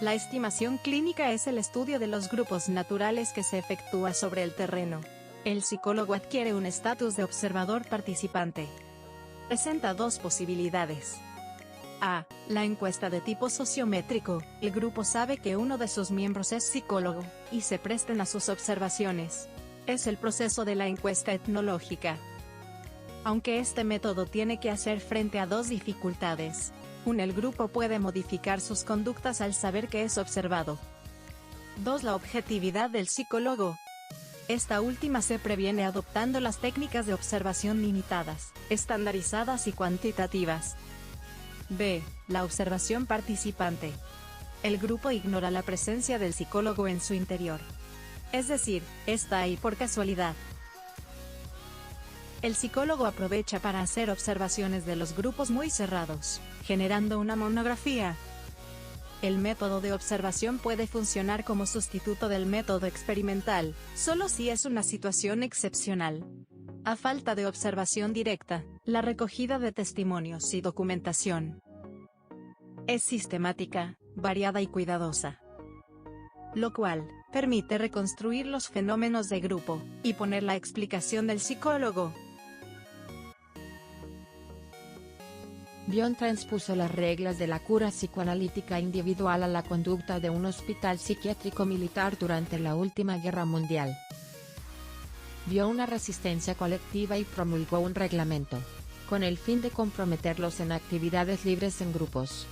La estimación clínica es el estudio de los grupos naturales que se efectúa sobre el terreno. El psicólogo adquiere un estatus de observador participante. Presenta dos posibilidades. A. La encuesta de tipo sociométrico. El grupo sabe que uno de sus miembros es psicólogo, y se prestan a sus observaciones. Es el proceso de la encuesta etnológica. Aunque este método tiene que hacer frente a dos dificultades. 1. El grupo puede modificar sus conductas al saber que es observado. 2. La objetividad del psicólogo. Esta última se previene adoptando las técnicas de observación limitadas, estandarizadas y cuantitativas. B. La observación participante. El grupo ignora la presencia del psicólogo en su interior. Es decir, está ahí por casualidad. El psicólogo aprovecha para hacer observaciones de los grupos muy cerrados, generando una monografía. El método de observación puede funcionar como sustituto del método experimental, solo si es una situación excepcional. A falta de observación directa, la recogida de testimonios y documentación es sistemática, variada y cuidadosa, lo cual permite reconstruir los fenómenos de grupo y poner la explicación del psicólogo. Bion transpuso las reglas de la cura psicoanalítica individual a la conducta de un hospital psiquiátrico militar durante la última guerra mundial. Vio una resistencia colectiva y promulgó un reglamento, con el fin de comprometerlos en actividades libres en grupos.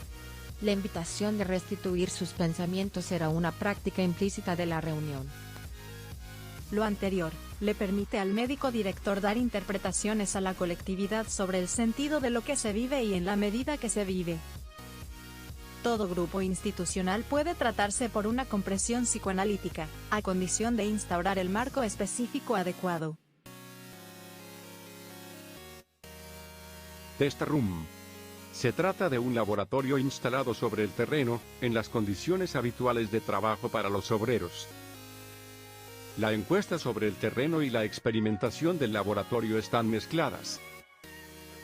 La invitación de restituir sus pensamientos era una práctica implícita de la reunión. Lo anterior le permite al médico director dar interpretaciones a la colectividad sobre el sentido de lo que se vive y en la medida que se vive. Todo grupo institucional puede tratarse por una comprensión psicoanalítica, a condición de instaurar el marco específico adecuado. Test Room. Se trata de un laboratorio instalado sobre el terreno, en las condiciones habituales de trabajo para los obreros. La encuesta sobre el terreno y la experimentación del laboratorio están mezcladas.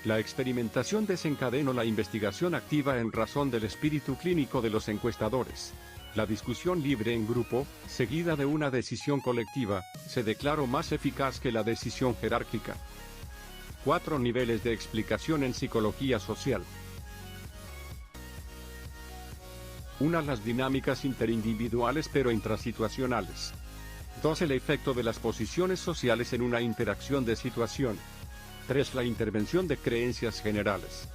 La experimentación desencadenó la investigación activa en razón del espíritu clínico de los encuestadores. La discusión libre en grupo, seguida de una decisión colectiva, se declaró más eficaz que la decisión jerárquica. 4 niveles de explicación en psicología social. 1. Las dinámicas interindividuales pero intrasituacionales. 2. El efecto de las posiciones sociales en una interacción de situación. 3. La intervención de creencias generales.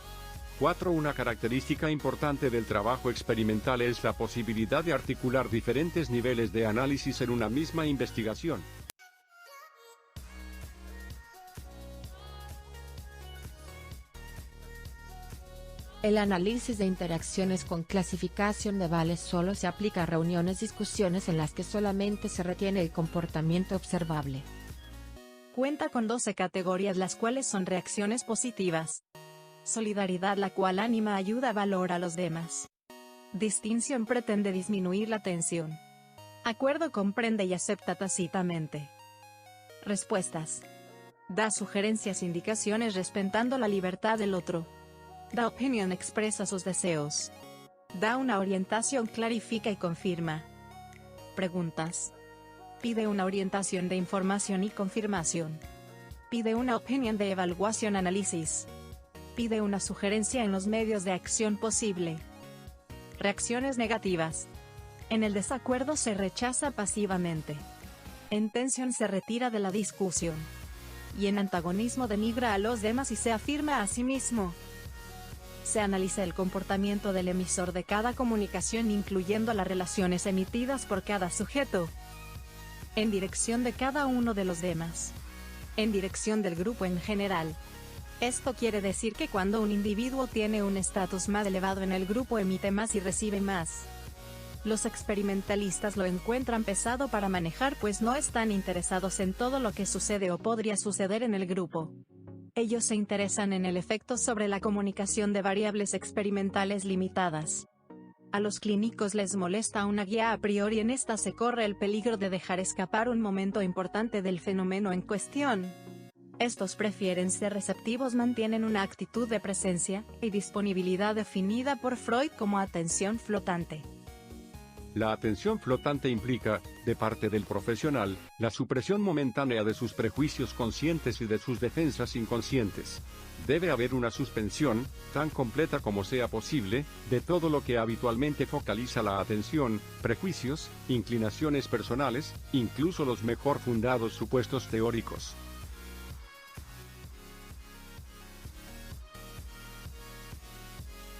4. Una característica importante del trabajo experimental es la posibilidad de articular diferentes niveles de análisis en una misma investigación. El análisis de interacciones con clasificación de vales solo se aplica a reuniones-discusiones en las que solamente se retiene el comportamiento observable. Cuenta con 12 categorías, las cuales son reacciones positivas. Solidaridad, la cual anima, ayuda, valora a los demás. Distinción, pretende disminuir la tensión. Acuerdo, comprende y acepta tácitamente. Respuestas. Da sugerencias, indicaciones respetando la libertad del otro. Da opinión, expresa sus deseos. Da una orientación, clarifica y confirma. Preguntas. Pide una orientación de información y confirmación. Pide una opinión de evaluación, análisis. Pide una sugerencia en los medios de acción posible. Reacciones negativas. En el desacuerdo se rechaza pasivamente. En tensión se retira de la discusión. Y en antagonismo denigra a los demás y se afirma a sí mismo. Se analiza el comportamiento del emisor de cada comunicación, incluyendo las relaciones emitidas por cada sujeto, en dirección de cada uno de los demás, en dirección del grupo en general. Esto quiere decir que cuando un individuo tiene un estatus más elevado en el grupo, emite más y recibe más. Los experimentalistas lo encuentran pesado para manejar, pues no están interesados en todo lo que sucede o podría suceder en el grupo. Ellos se interesan en el efecto sobre la comunicación de variables experimentales limitadas. A los clínicos les molesta una guía a priori, en esta se corre el peligro de dejar escapar un momento importante del fenómeno en cuestión. Estos prefieren ser receptivos, mantienen una actitud de presencia y disponibilidad definida por Freud como atención flotante. La atención flotante implica, de parte del profesional, la supresión momentánea de sus prejuicios conscientes y de sus defensas inconscientes. Debe haber una suspensión, tan completa como sea posible, de todo lo que habitualmente focaliza la atención, prejuicios, inclinaciones personales, incluso los mejor fundados supuestos teóricos.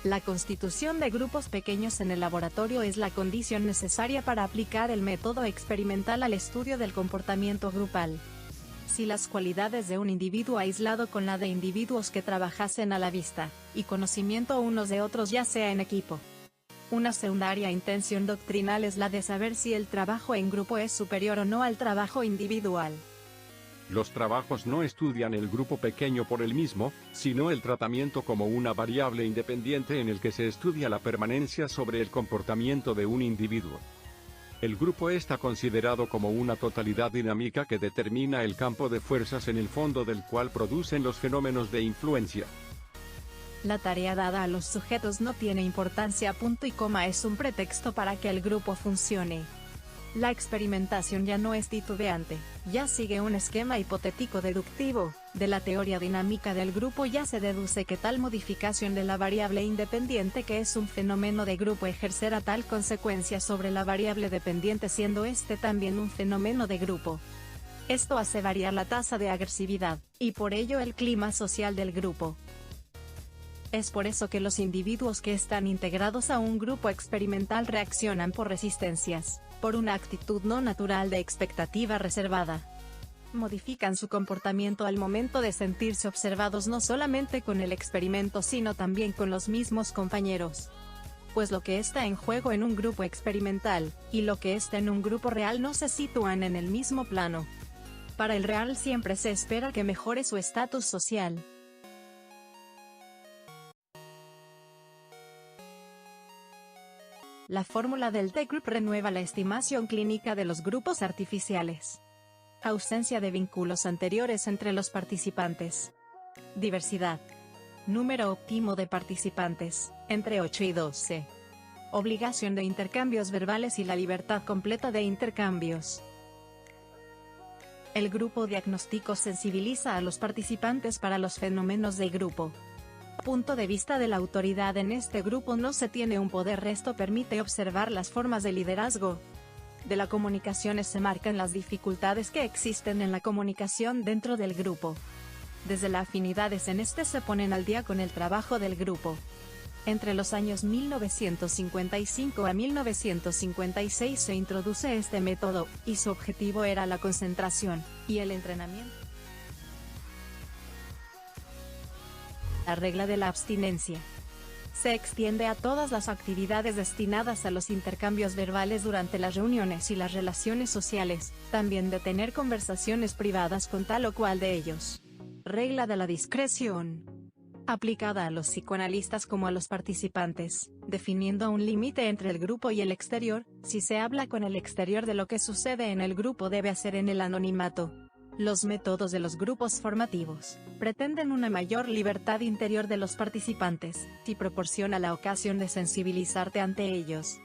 La constitución de grupos pequeños en el laboratorio es la condición necesaria para aplicar el método experimental al estudio del comportamiento grupal. Si las cualidades de un individuo aislado con la de individuos que trabajasen a la vista y conocimiento unos de otros ya sea en equipo. Una secundaria intención doctrinal es la de saber si el trabajo en grupo es superior o no al trabajo individual. Los trabajos no estudian el grupo pequeño por el mismo, sino el tratamiento como una variable independiente en el que se estudia la permanencia sobre el comportamiento de un individuo. El grupo está considerado como una totalidad dinámica que determina el campo de fuerzas en el fondo del cual producen los fenómenos de influencia. La tarea dada a los sujetos no tiene importancia, punto y coma, es un pretexto para que el grupo funcione. La experimentación ya no es titubeante, ya sigue un esquema hipotético deductivo. De la teoría dinámica del grupo ya se deduce que tal modificación de la variable independiente que es un fenómeno de grupo ejercerá tal consecuencia sobre la variable dependiente siendo este también un fenómeno de grupo. Esto hace variar la tasa de agresividad, y por ello el clima social del grupo. Es por eso que los individuos que están integrados a un grupo experimental reaccionan por resistencias, por una actitud no natural de expectativa reservada. Modifican su comportamiento al momento de sentirse observados no solamente con el experimento sino también con los mismos compañeros. Pues lo que está en juego en un grupo experimental, y lo que está en un grupo real no se sitúan en el mismo plano. Para el real siempre se espera que mejore su estatus social. La fórmula del T-Group renueva la estimación clínica de los grupos artificiales. Ausencia de vínculos anteriores entre los participantes. Diversidad. Número óptimo de participantes, entre 8 y 12. Obligación de intercambios verbales y la libertad completa de intercambios. El grupo diagnóstico sensibiliza a los participantes para los fenómenos del grupo. Punto de vista de la autoridad en este grupo no se tiene un poder, esto permite observar las formas de liderazgo. De la comunicación se marcan las dificultades que existen en la comunicación dentro del grupo. Desde las afinidades en este se ponen al día con el trabajo del grupo. Entre los años 1955 a 1956 se introduce este método, y su objetivo era la concentración y el entrenamiento. La regla de la abstinencia. Se extiende a todas las actividades destinadas a los intercambios verbales durante las reuniones y las relaciones sociales, también de tener conversaciones privadas con tal o cual de ellos. Regla de la discreción. Aplicada a los psicoanalistas como a los participantes, definiendo un límite entre el grupo y el exterior. Si se habla con el exterior de lo que sucede en el grupo debe hacer en el anonimato. Los métodos de los grupos formativos pretenden una mayor libertad interior de los participantes, si proporciona la ocasión de sensibilizarte ante ellos,